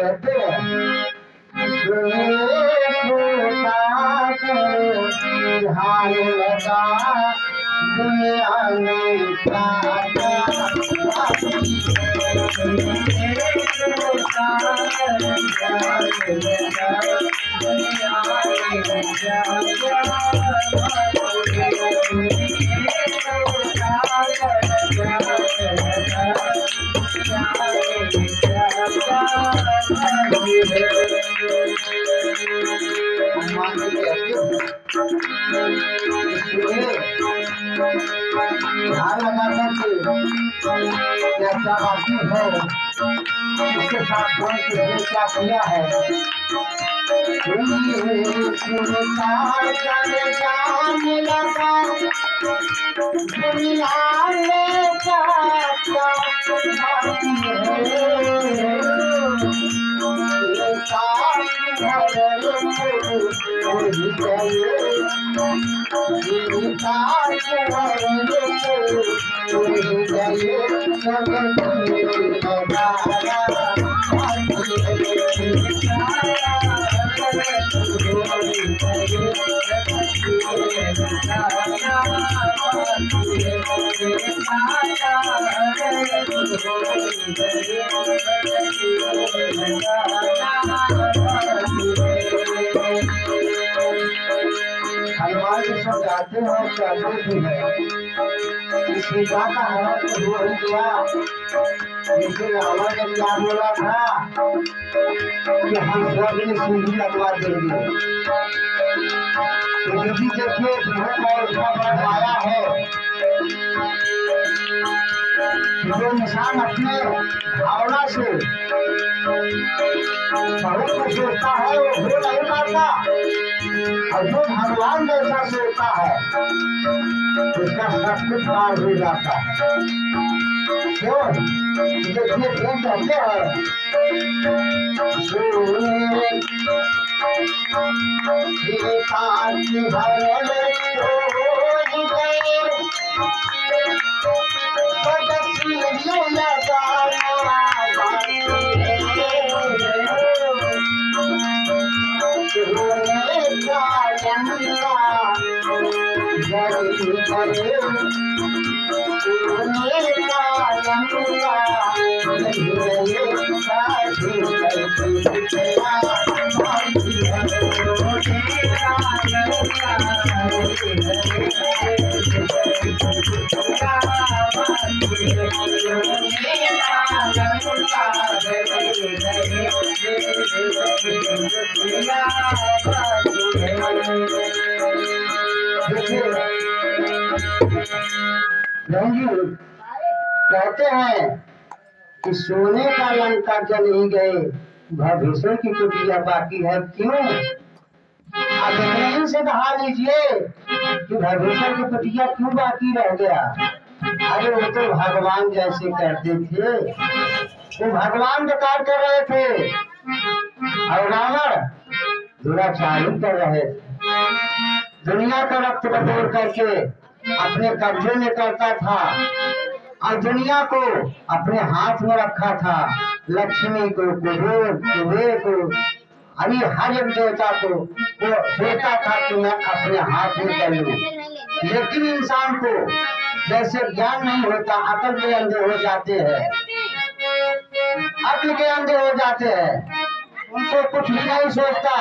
कहते हैं ध्यान लगा दुनिया में ध्यान लगा क्या बाकी है उसके साथ क्या किया है दुनिया में क्या बाकी हनुमान जी समझाते हैं चलते भी है इसी का है तो वो ही किया जिसे रावण ने क्या बोला था कि हम सब ने सूझी लगवा देंगे तो यदि देखिए तुम्हें का उसका आया है जो इंसान अपने भावना से बहुत कुछ सोचता है वो हो नहीं पाता और जो भगवान जैसा सोचता है उसका सब कुछ पार हो जाता है क्यों देखिए क्यों कहते हैं कहते हैं कि सोने का लंका जल ही गए भविष्य की कुटिया बाकी है क्यों आप इब्राहिम से कहा लीजिए कि भविष्य की कुटिया क्यों बाकी रह गया अरे वो तो भगवान जैसे करते थे वो भगवान बेकार कर रहे थे और रावण दुराचारी कर रहे थे दुनिया का रक्त बटोर करके अपने कब्जे में करता था और दुनिया को अपने हाथ में रखा था लक्ष्मी को कुबेर को अरे हर एक देवता को वो सोचता था कि मैं अपने हाथ में कर लूं लेकिन इंसान को जैसे ज्ञान नहीं होता अकल के अंधे हो जाते हैं अकल के अंधे हो जाते हैं उनको कुछ भी नहीं सोचता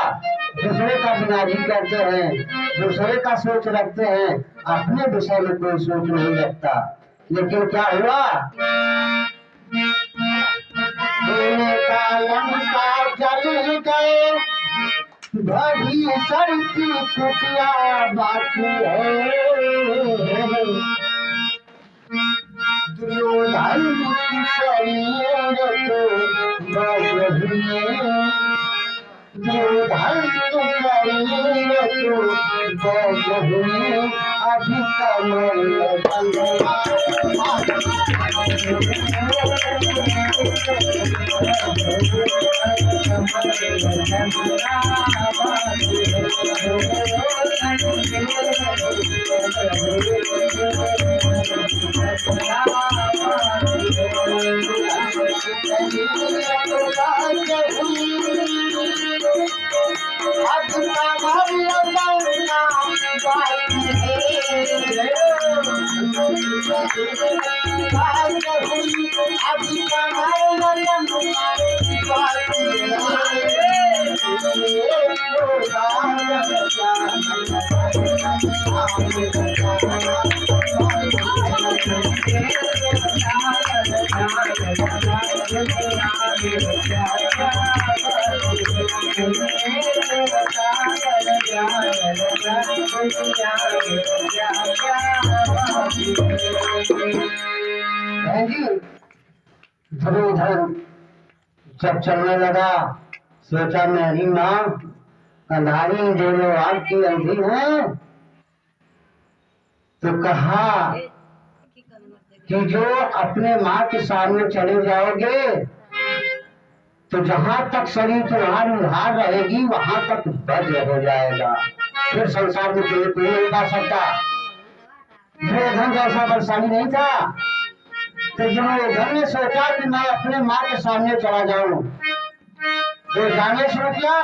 दूसरे का बिनारी करते हैं दूसरे का सोच रखते हैं अपने विषय में कोई सोच नहीं रखता लेकिन क्या हुआ का लंका जल गए भरी सड़की कुटिया बाकी है दुर्योधन की शरीर को दुर्योधन की शरीर को अभी कमल धनुधर जब चलने लगा, सोचा मेरी माँ अंधारी दोनों आपकी अंधी है, तो कहा कि जो अपने माँ के सामने चले जाओगे तो जहाँ तक शरीर तुम्हारी उधार रहेगी वहां तक वज्र हो जाएगा, फिर संसार में कोई नहीं पा सकता। दुर्योधन जैसा बलशाली नहीं था, तो दुर्योधन ने सोचा कि मैं अपने माँ के सामने चला जाऊं, तो जाने शुरू किया